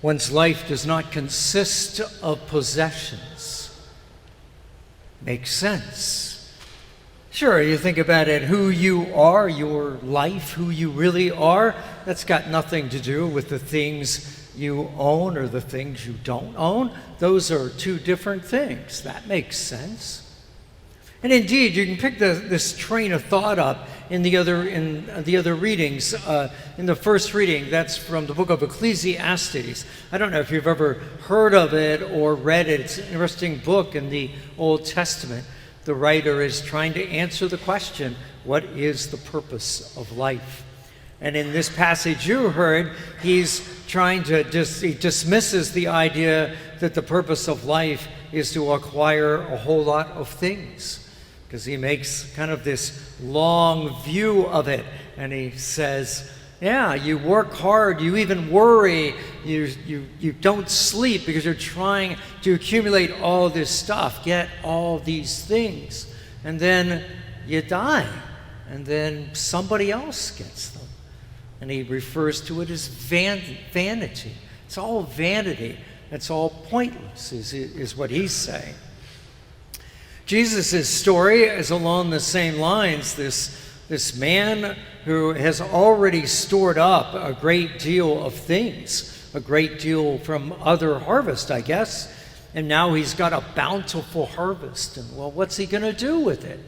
One's life does not consist of possessions. Makes sense. Sure, you think about it, who you are, your life, who you really are, that's got nothing to do with the things you own or the things you don't own. Those are two different things. That makes sense. And indeed, you can pick this train of thought up in the other readings. In the first reading, that's from the book of Ecclesiastes. I don't know if you've ever heard of it or read it. It's an interesting book in the Old Testament. The writer is trying to answer the question, what is the purpose of life? And in this passage you heard, he's trying to he dismisses the idea that the purpose of life is to acquire a whole lot of things. Because he makes kind of this long view of it. And he says, yeah, you work hard, you even worry, you don't sleep because you're trying to accumulate all this stuff, get all these things. And then you die. And then somebody else gets them. And he refers to it as vanity. It's all vanity. It's all pointless, is what he's saying. Jesus' story is along the same lines. This man who has already stored up a great deal of things, a great deal from other harvest, I guess, and now he's got a bountiful harvest. And well, what's he going to do with it?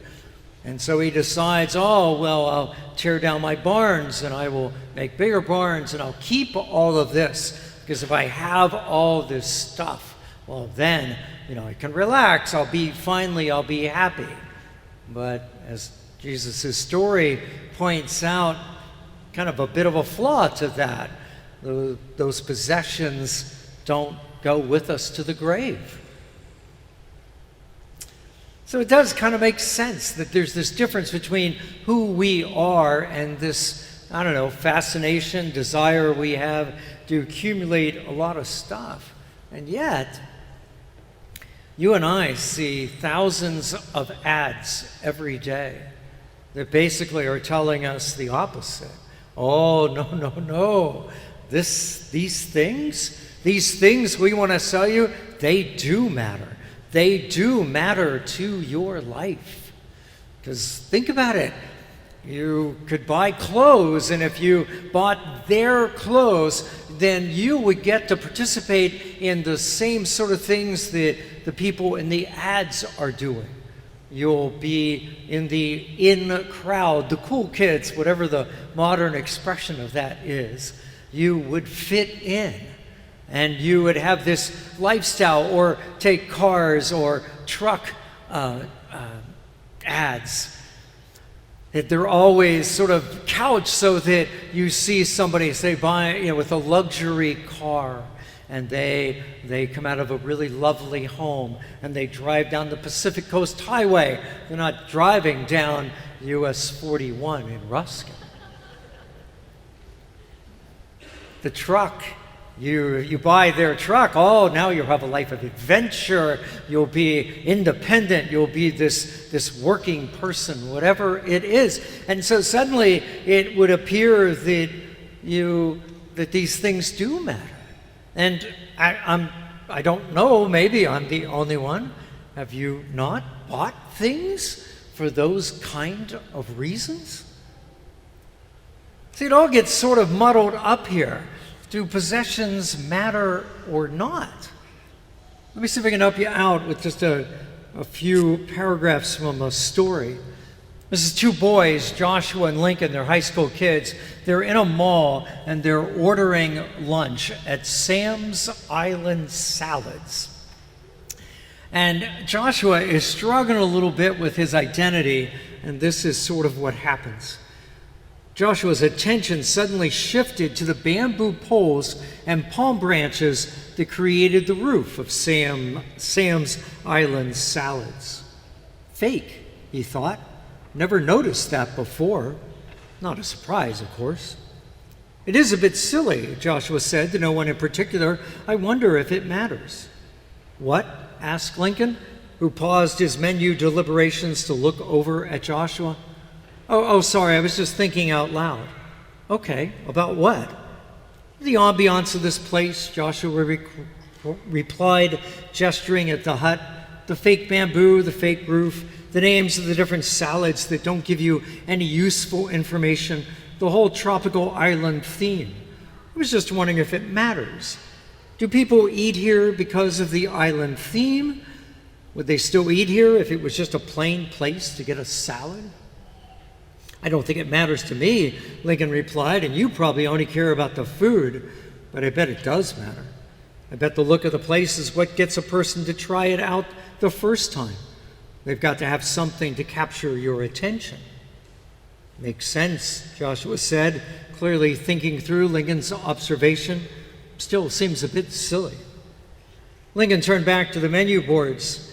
And so he decides, I'll tear down my barns and I will make bigger barns and I'll keep all of this, because if I have all this stuff, well then, I can relax, I'll be happy. But as Jesus' story points out, kind of a bit of a flaw to that. Those possessions don't go with us to the grave. So it does kind of make sense that there's this difference between who we are and this, fascination, desire we have to accumulate a lot of stuff. And yet, you and I see thousands of ads every day that basically are telling us the opposite. Oh, no. These things we want to sell you, they do matter. They do matter to your life. Because think about it. You could buy clothes, and if you bought their clothes, then you would get to participate in the same sort of things that the people in the ads are doing. You'll be in the in crowd, the cool kids, whatever the modern expression of that is. You would fit in, and you would have this lifestyle, or take cars or truck ads. That they're always sort of couched so that you see somebody, say, with a luxury car, and they come out of a really lovely home, and they drive down the Pacific Coast Highway. They're not driving down US 41 in Ruskin. The truck, you buy their truck, now you'll have a life of adventure, you'll be independent, you'll be this working person, whatever it is. And so suddenly it would appear that these things do matter. And I don't know, maybe I'm the only one. Have you not bought things for those kind of reasons? See, it all gets sort of muddled up here. Do possessions matter or not? Let me see if I can help you out with just a few paragraphs from a story. This is two boys, Joshua and Lincoln, they're high school kids. They're in a mall and they're ordering lunch at Sam's Island Salads. And Joshua is struggling a little bit with his identity, and this is sort of what happens. Joshua's attention suddenly shifted to the bamboo poles and palm branches that created the roof of Sam's Island Salads. Fake, he thought. Never noticed that before. Not a surprise, of course. It is a bit silly, Joshua said to no one in particular. I wonder if it matters. What? Asked Lincoln, who paused his menu deliberations to look over at Joshua. Oh, sorry, I was just thinking out loud. Okay, about what? The ambiance of this place, Joshua replied, gesturing at the hut, the fake bamboo, the fake roof, the names of the different salads that don't give you any useful information, the whole tropical island theme. I was just wondering if it matters. Do people eat here because of the island theme? Would they still eat here if it was just a plain place to get a salad? I don't think it matters to me, Lincoln replied, and you probably only care about the food, but I bet it does matter. I bet the look of the place is what gets a person to try it out the first time. They've got to have something to capture your attention. Makes sense, Joshua said, clearly thinking through Lincoln's observation. Still seems a bit silly. Lincoln turned back to the menu boards.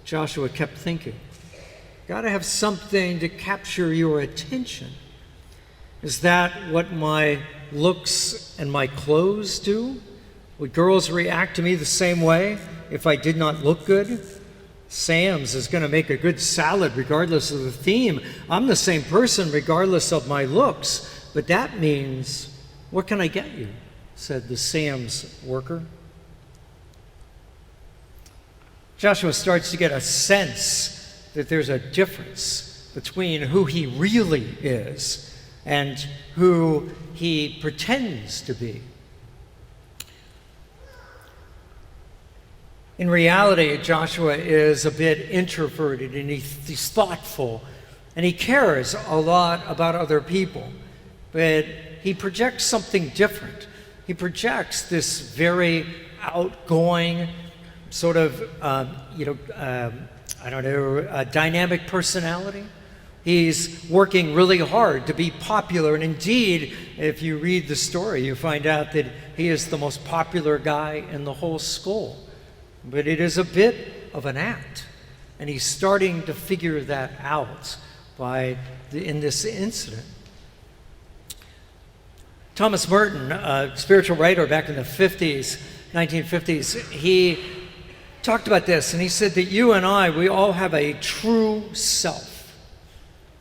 Joshua kept thinking. Got to have something to capture your attention. Is that what my looks and my clothes do? Would girls react to me the same way if I did not look good? Sam's is going to make a good salad regardless of the theme. I'm the same person regardless of my looks. But that means, what can I get you? Said the Sam's worker. Joshua starts to get a sense that there's a difference between who he really is and who he pretends to be. In reality, Joshua is a bit introverted and he's thoughtful and he cares a lot about other people, but he projects something different. He projects this very outgoing, sort of, dynamic personality. He's working really hard to be popular, and indeed, if you read the story, you find out that he is the most popular guy in the whole school. But it is a bit of an act, and he's starting to figure that out in this incident. Thomas Merton, a spiritual writer back in the 1950s, he talked about this, and he said that you and I, we all have a true self,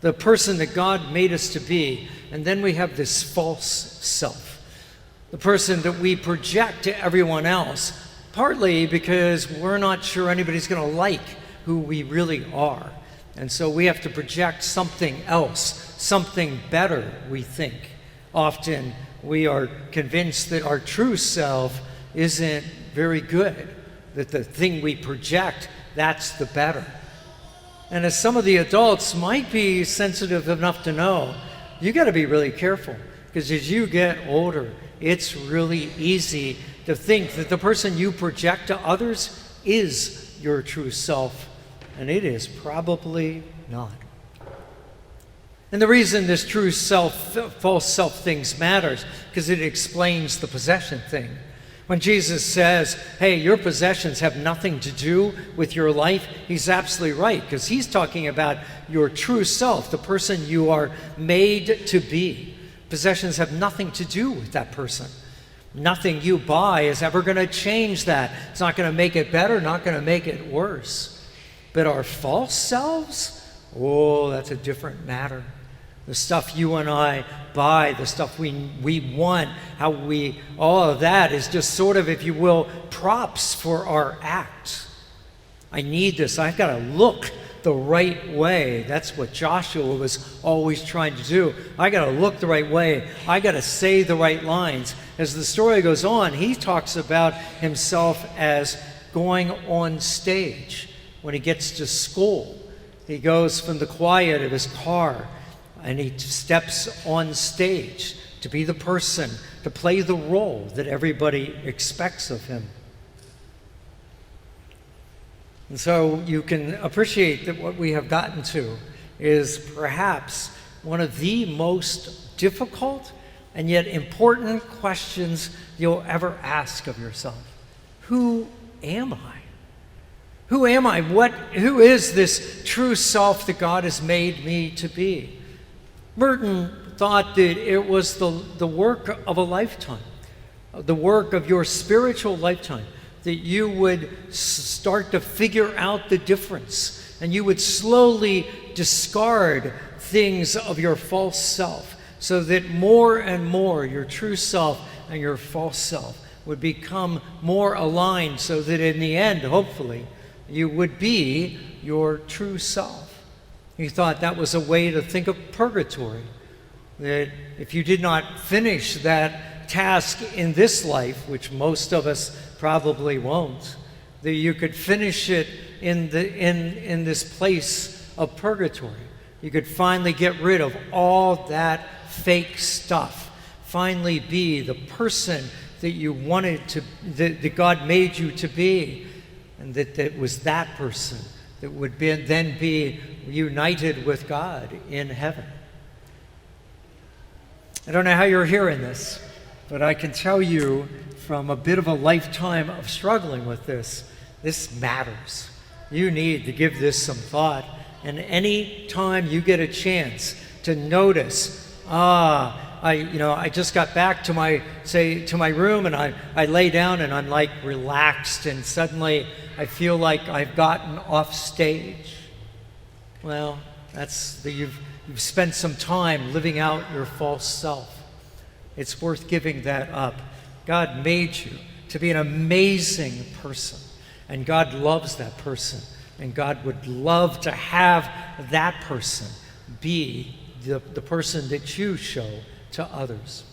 the person that God made us to be, and then we have this false self, the person that we project to everyone else, partly because we're not sure anybody's going to like who we really are, and so we have to project something else, something better, we think. Often we are convinced that our true self isn't very good, that the thing we project, that's the better. And as some of the adults might be sensitive enough to know, you got to be really careful, because as you get older, it's really easy to think that the person you project to others is your true self, and it is probably not. And the reason this true self, false self things matters, because it explains the possession thing. When Jesus says, hey, your possessions have nothing to do with your life, he's absolutely right, because he's talking about your true self, the person you are made to be. Possessions have nothing to do with that person. Nothing you buy is ever going to change that. It's not going to make it better, not going to make it worse. But our false selves, oh, that's a different matter. The stuff you and I buy, the stuff we want, all of that is just sort of, if you will, props for our act. I need this. I've got to look the right way. That's what Joshua was always trying to do. I got to look the right way. I got to say the right lines. As the story goes on, he talks about himself as going on stage. When he gets to school, he goes from the quiet of his car and he steps on stage to be the person, to play the role that everybody expects of him. And so you can appreciate that what we have gotten to is perhaps one of the most difficult and yet important questions you'll ever ask of yourself. Who am I? Who am I? Who is this true self that God has made me to be? Merton thought that it was the work of a lifetime, the work of your spiritual lifetime, that you would start to figure out the difference and you would slowly discard things of your false self so that more and more your true self and your false self would become more aligned, so that in the end, hopefully, you would be your true self. You thought that was a way to think of purgatory, that if you did not finish that task in this life, which most of us probably won't, that you could finish it in this place of purgatory. You could finally get rid of all that fake stuff, finally be the person that you wanted to, that God made you to be, and that was that person that would then be united with God in heaven. I don't know how you're hearing this, but I can tell you from a bit of a lifetime of struggling with this matters. You need to give this some thought, and any time you get a chance to notice, I just got back to my room, and I lay down and I'm like relaxed, and suddenly I feel like I've gotten off stage. Well, you've spent some time living out your false self. It's worth giving that up. God made you to be an amazing person, and God loves that person, and God would love to have that person be the person that you show to others.